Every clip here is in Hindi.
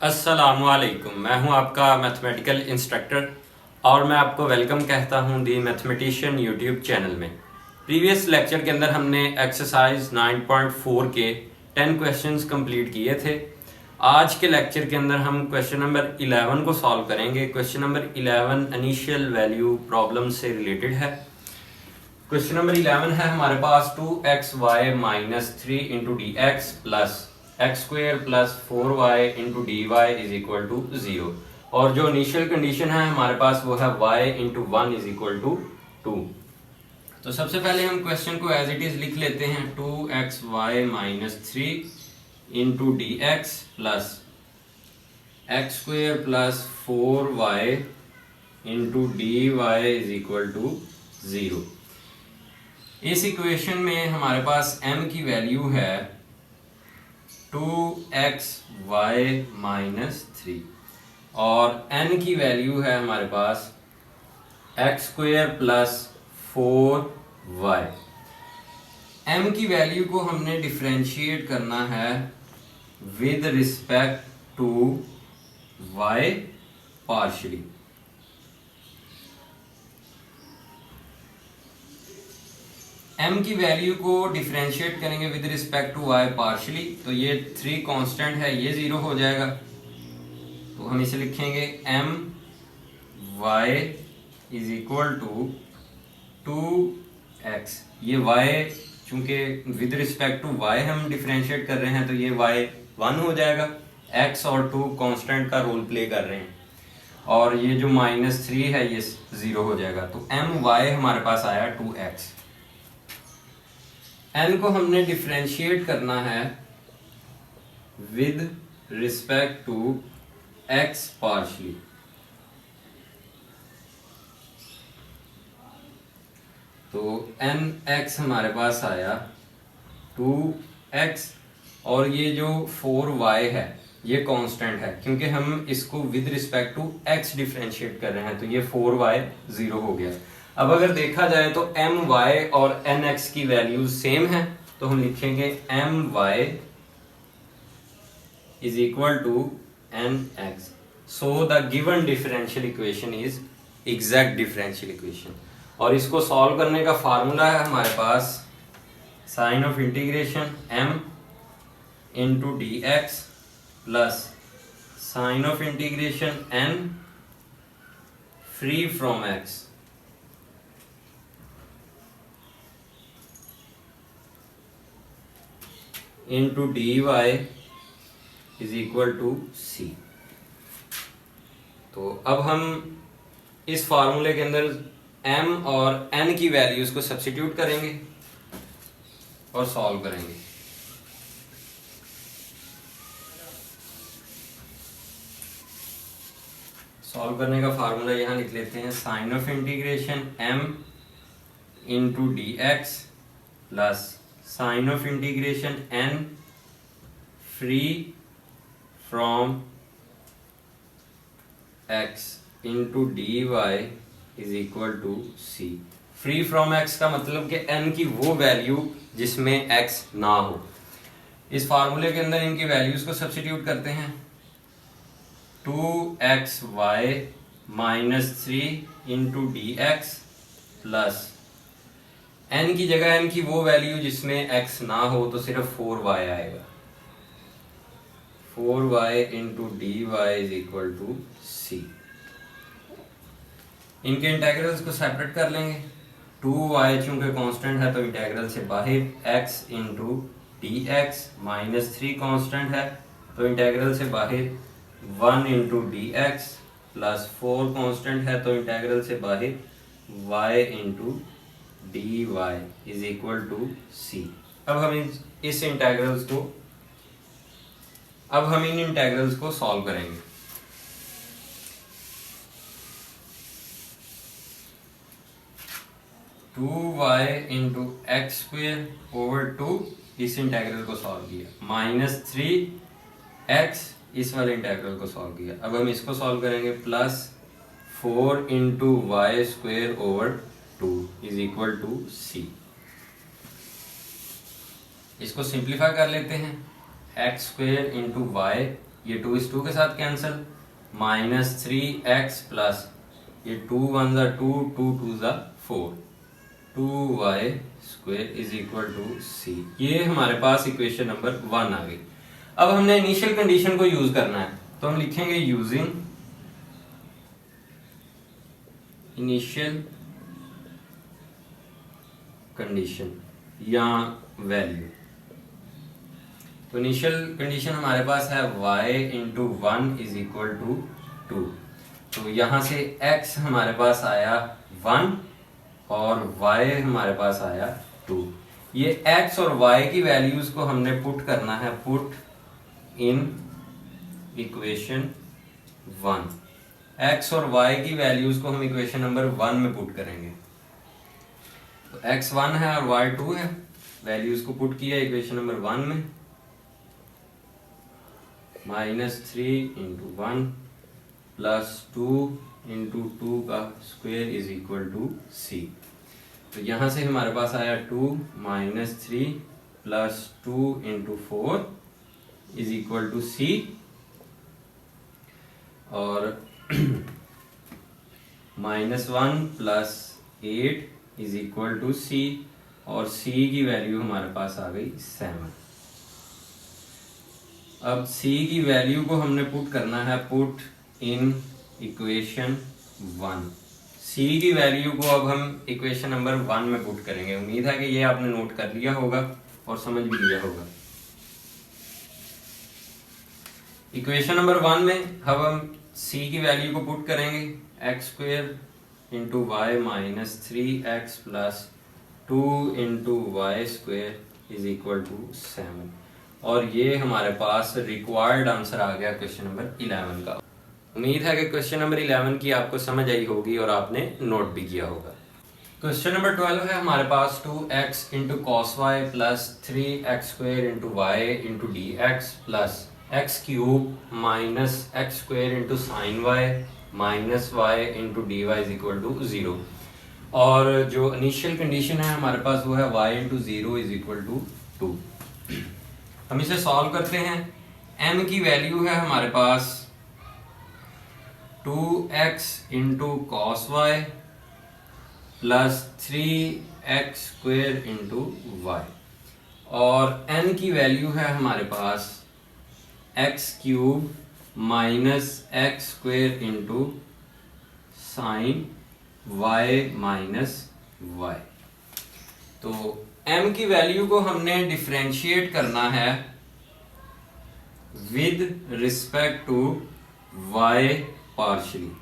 अस्सलामुअलैकुम। मैं हूं आपका मैथमेटिकल इंस्ट्रक्टर और मैं आपको वेलकम कहता हूं दी मैथमेटिशियन यूट्यूब चैनल में। प्रीवियस लेक्चर के अंदर हमने एक्सरसाइज 9.4 के 10 क्वेश्चंस कंप्लीट किए थे। आज के लेक्चर के अंदर हम क्वेश्चन नंबर 11 को सॉल्व करेंगे। Question number 11 initial value problem से रिलेटेड है। क्वेश्चन नंबर 11 है हमारे पास 2xy minus 3 into D x plus x square plus 4y into D Y is equal to 0। और जो इनिशियल कंडीशन है हमारे पास वो है y into 1 is equal to 2। तो सबसे पहले हम क्वेश्चन को एज इट इज लिख लेते हैं। 2xy minus 3 into D x plus x square plus 4y into D Y is equal to 0। इस इक्वेशन में हमारे पास m की वैल्यू है 2xy माइनस 3 और n की वैल्यू है हमारे पास X square plus 4y। m की वैल्यू को हमने डिफरेंशिएट करना है with respect to y partially. m की वैल्यू को डिफरेंशिएट करेंगे with respect to y partially, तो ये 3 कांस्टेंट है, ये 0 हो जाएगा। तो हम इसे लिखेंगे m y is equal to 2x। ये y चूंकि विद रिस्पेक्ट टू y हम डिफरेंशिएट कर रहे हैं तो ये y 1 हो जाएगा। x और 2 कांस्टेंट का रोल प्ले कर रहे हैं और ये जो माइनस 3 है ये 0 हो जाएगा। तो m y हमारे पास आया 2x। n को हमने डिफरेंशिएट करना है with respect to x partially. तो nx हमारे पास आया 2x और ये जो 4y है ये कांस्टेंट है क्योंकि हम इसको with respect to x differentiate कर रहे हैं, तो ये 4y 0 हो गया। अब अगर देखा जाए तो my और nx की वैल्यूज सेम है, तो हम लिखेंगे my is equal to nx। So the given differential equation is exact differential equation. और इसको सॉल्व करने का फार्मूला है हमारे पास sign of integration m into D x plus sign of integration n free from x into D Y is equal to C. तो अब हम इस फार्मूले के अंदर m और n की वैल्यूज को सब्स्टिट्यूट करेंगे और सॉल्व करेंगे। सॉल्व करने का फार्मूला यहां लिख लेते हैं। Sign of integration m into D x plus sign of integration n free from x into D Y is equal to C. Free from x का मतलब कि n की वो वैल्यू जिसमें x ना हो। इस फार्मूले के अंदर इनकी वैल्यूज को सब्स्टिट्यूट करते हैं। 2xy minus 3 into D x plus n की जगह n की वो वैल्यू जिसमें x ना हो तो सिर्फ 4y आएगा। 4y into D Y is equal to C. इनके इंटेग्रल्स को सेपरेट कर लेंगे। 2y चूंकि कांस्टेंट है तो इंटेग्रल से बाहर, x into D X minus 3 constant है तो इंटेग्रल से बाहर, 1 into D x plus 4 constant है तो इंटेग्रल से बाहर, y into D Y is equal to C. अब हम इन इंटेग्रल्स को सॉल्व करेंगे। Two Y into X square over 2 इस इंटेग्रल को सॉल्व किया, माइनस 3x इस वाले इंटेग्रल को सॉल्व किया। अब हम इसको सॉल्व करेंगे plus 4 into Y square over 2 is equal to C. इसको सिंप्लीफाई कर लेते हैं। एक्स स्क्वेयर इंटू वाई ये 2 इस 2 के साथ कैंसिल, -3x प्लस ये 2 1 ज़ा 2, 2 2 ज़ा 4, 2y square is equal to C. ये हमारे पास इक्वेशन नंबर 1 आ गई। अब हमने इनिशियल कंडीशन को यूज करना है, तो हम लिखेंगे यूजिंग इनिशियल कंडीशन या वैल्यू। तो इनिशियल कंडीशन हमारे पास है y into 1 is equal to 2। तो यहां से x हमारे पास आया 1 और y हमारे पास आया 2। ये x और y की वैल्यूज को हमने पुट करना है, पुट इन इक्वेशन 1। x और y की वैल्यूज को हम इक्वेशन नंबर 1 में पुट करेंगे। तो x 1 है और y 2 है, वैल्यूज को पुट किया इक्वेशन नंबर 1 में, -3 इंटू 1 प्लस 2 इंटू 2 का square is equal to C. तो यहां से हमारे पास आया 2 -3 plus 2 into 4 is equal to C, और -1 plus 8 is equal to C, और सी की वैल्यू हमारे पास आ गई 7। अब c की वैल्यू को हमने पुट करना है, पुट इन इक्वेशन 1। c की वैल्यू को अब हम इक्वेशन नंबर 1 में पुट करेंगे। उम्मीद है कि ये आपने नोट कर लिया होगा और समझ भी लिया होगा। इक्वेशन नंबर 1 में अब हम c की वैल्यू को पुट करेंगे, X square into Y minus 3x plus 2 into Y square is equal to 7। और ये हमारे पास रिक्वायर्ड आंसर आ गया क्वेश्चन नंबर 11 का। उम्मीद है कि क्वेश्चन नंबर 11 की आपको समझ आई होगी और आपने नोट भी किया होगा। क्वेश्चन नंबर 12 है हमारे पास 2x into cos Y plus 3x square into Y into D x plus X cube minus X square into sine Y minus Y into D Y is equal to 0। और जो इनिशियल कंडीशन है हमारे पास वो है y into 0 is equal to 2। हम इसे सॉल्व करते हैं। m की वैल्यू है हमारे पास 2x into cos Y plus 3x square into Y, और n की वैल्यू है हमारे पास x cube minus X square into sine y minus Y. तो m की वैल्यू को हमने डिफरेंशिएट करना है with respect to y partially.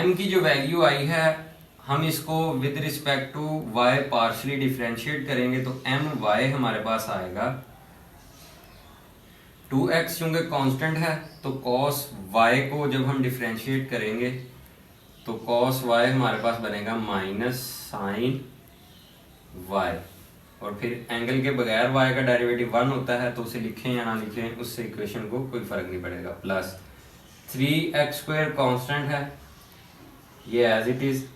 m की जो वैल्यू आई है हम इसको with respect to y partially differentiate करेंगे, तो my हमारे पास आएगा 2x, चूंकि कांस्टेंट है तो cos y को जब हम डिफरेंशिएट करेंगे तो cos y हमारे पास बनेगा माइनस साइन y, और फिर एंगल के बगैर y का डेरिवेटिव 1 होता है, तो उसे लिखें या ना लिखें उससे इक्वेशन को कोई फर्क नहीं पड़ेगा। प्लस 3x स्क्वायर कांस्टेंट है, ये एज इट इज,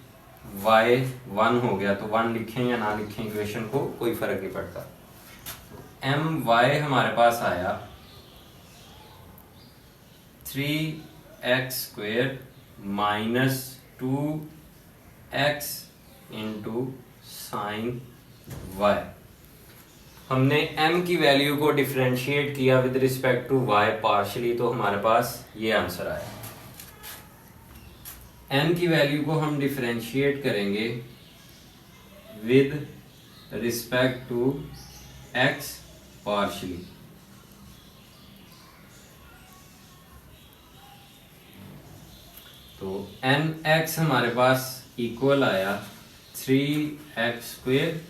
y 1 हो गया तो 1 लिखें या ना लिखें इक्वेशन को कोई फर्क नहीं पड़ता। my हमारे पास आया 3x square minus 2x into sine y। हमने m की वैल्यू को डिफरेंशिएट किया with respect to y partially, तो हमारे पास ये आंसर आया। n की वैल्यू को हम डिफरेंशिएट करेंगे with respect to x partially, तो nx हमारे पास इक्वल आया 3x स्क्वेयर,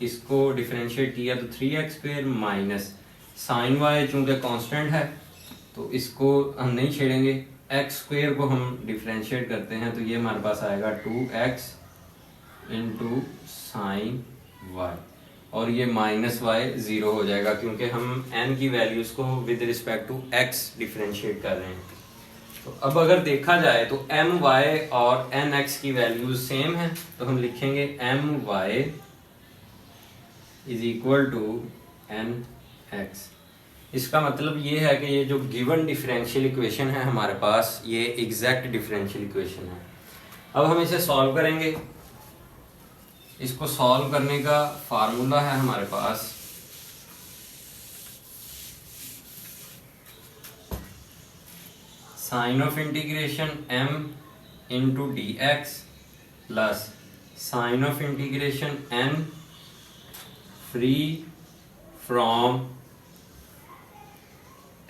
इसको डिफरेंशिएट किया तो 3x square minus sine y, चूंकि कांस्टेंट है तो इसको हम नहीं छेड़ेंगे, x स्क्वेयर को हम डिफरेंशिएट करते हैं तो ये हमारे पास आएगा 2x इंटू साइन y, और ये माइनस y 0 हो जाएगा क्योंकि हम n की वैल्यूज को with respect to x differentiate कर रहे हैं। तो अब अगर देखा जाए तो my और nx की वैल्यूज सेम है, तो हम लिखेंगे my is equal to N X. इसका मतलब ये है कि ये जो गिवन डिफरेंशियल इक्वेशन है हमारे पास, ये एग्जैक्ट डिफरेंशियल इक्वेशन है। अब हम इसे सॉल्व करेंगे। इसको सॉल्व करने का फार्मूला है हमारे पास sign of integration m into D x plus sign of integration n free from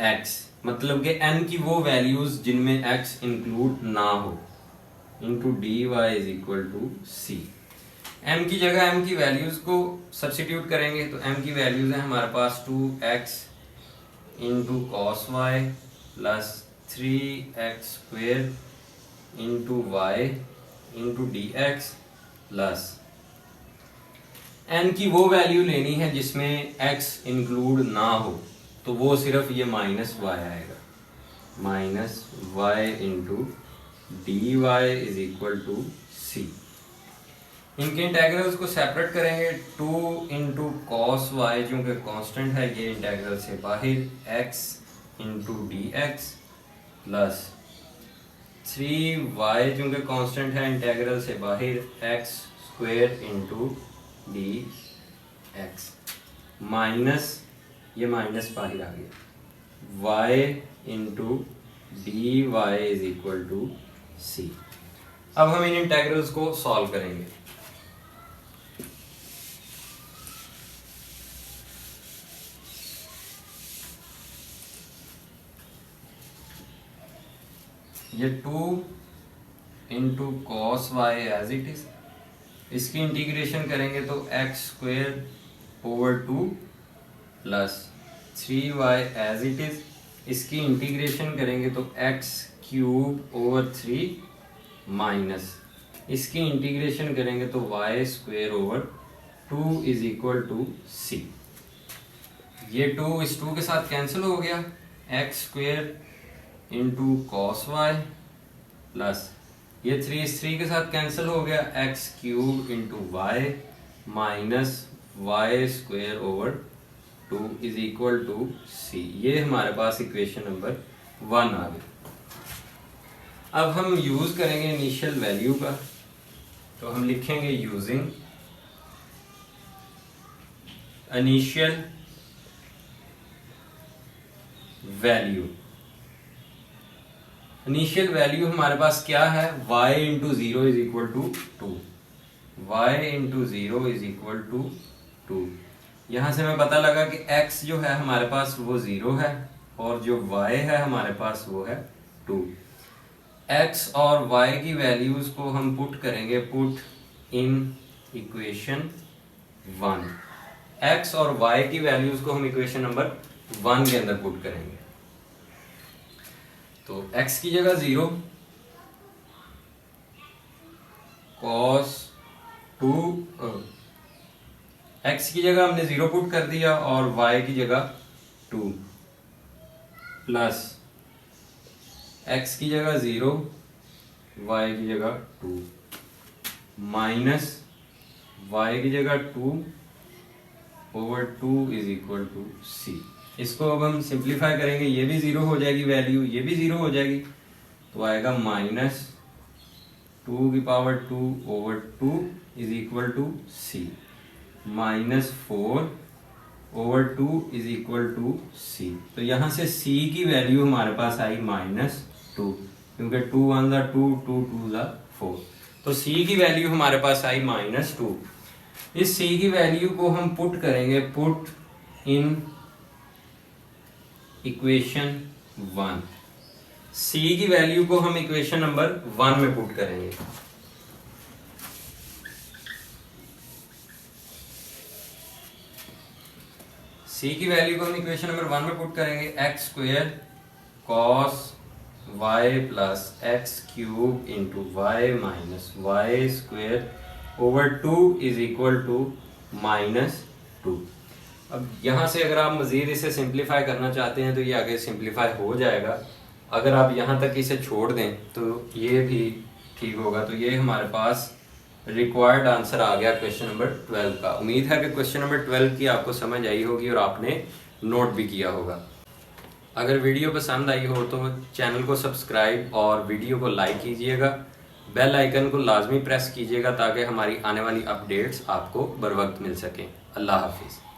x, मतलब कि n की वो वैल्यूज जिनमें x इंक्लूड ना हो, into D Y is equal to C. m की जगह m की वैल्यूज को सब्सिट्यूट करेंगे तो m की वैल्यूज है हमारे पास 2x into cos Y plus 3x square into Y into D x plus n की वो वैल्यू लेनी है जिसमें x इंक्लूड ना हो, तो वो सिर्फ ये माइनस वाई आएगा, minus Y into D Y is equal to C. इनके इंटेग्रल्स को सेपरेट करेंगे, 2 इंटू कॉस वाई चूँकि कांस्टेंट है ये इंटेग्रल से बाहर, x into D x plus 3y चूँकि कांस्टेंट है इंटेग्रल से बाहर, x square into D X minus ये माइनस बाहर आ गया, y into D Y is equal to C. अब हम इन इंटेग्रल्स को सॉल्व करेंगे। ये 2 into cos Y as it is, इसकी इंटीग्रेशन करेंगे तो X square over 2 plus 3y as it is, इसकी इंटीग्रेशन करेंगे तो एक्स क्यूब ओवर 3 माइनस, इसकी इंटीग्रेशन करेंगे तो y square over 2 is equal to C. ये 2 इस 2 के साथ कैंसिल हो गया, X square into cos Y plus ये 3 इस 3 के साथ कैंसिल हो गया, X cube into Y minus Y square over 2 is equal to C. ये हमारे पास इक्वेशन नंबर 1 आ गई। अब हम यूज करेंगे इनिशियल वैल्यू का, तो हम लिखेंगे using initial value. Initial value हमारे पास क्या है, y into zero is equal to 2, Y into zero is equal to 2। यहाँ से हमें पता लगा कि x जो है हमारे पास वो 0 है और जो y है हमारे पास वो है 2। x और y की वैल्यूज को हम पुट करेंगे, पुट इन इक्वेशन 1। x और y की वैल्यूज को हम इक्वेशन नंबर 1 के अंदर पुट करेंगे। तो x की जगह 0, cos 2, x की जगह हमने 0 पुट कर दिया और y की जगह 2 प्लस x की जगह 0, y की जगह 2 माइनस y की जगह 2 over 2 is equal to c। इसको अब हम सिंप्लीफाई करेंगे, ये भी 0 हो जाएगी वैल्यू, ये भी 0 हो जाएगी, तो आएगा माइनस 2 की power 2 over 2 is equal to C, minus 4 over 2 is equal to C. तो यहाँ से c की वैल्यू हमारे पास आई -2, क्योंकि 2 1 ज़ा 2, 2 2 ज़ा 4, तो c की वैल्यू हमारे पास आई -2। इस c की वैल्यू को हम पुट करेंगे, पुट इन इक्वेशन 1। c की वैल्यू को हम इक्वेशन नंबर 1 में पुट करेंगे। c की वैल्यू को हम इक्वेशन नंबर 1 में पुट करेंगे, X square cos Y plus X cube into Y minus Y square over 2 is equal to -2। अब यहाँ से अगर आप मज़ीद इसे सिंप्लीफाई करना चाहते हैं तो ये आगे सिंप्लीफाई हो जाएगा। अगर आप यहाँ तक इसे छोड़ दें तो ये भी ठीक होगा। तो ये हमारे पास रिक्वायर्ड आंसर आ गया क्वेश्चन नंबर 12 का। उम्मीद है कि क्वेश्चन नंबर 12 की आपको समझ आई होगी और आपने नोट भी किया होगा। अगर वीडियो पसंद आई हो तो चैनल को सब्सक्राइब और वीडियो को लाइक कीजिएगा। बेल आइकन को लाजमी प्रेस कीजिएगा ताकि हमारी आने वाली अपडेट्स आपको बर वक्त मिल सकें। अल्लाह हाफिज़।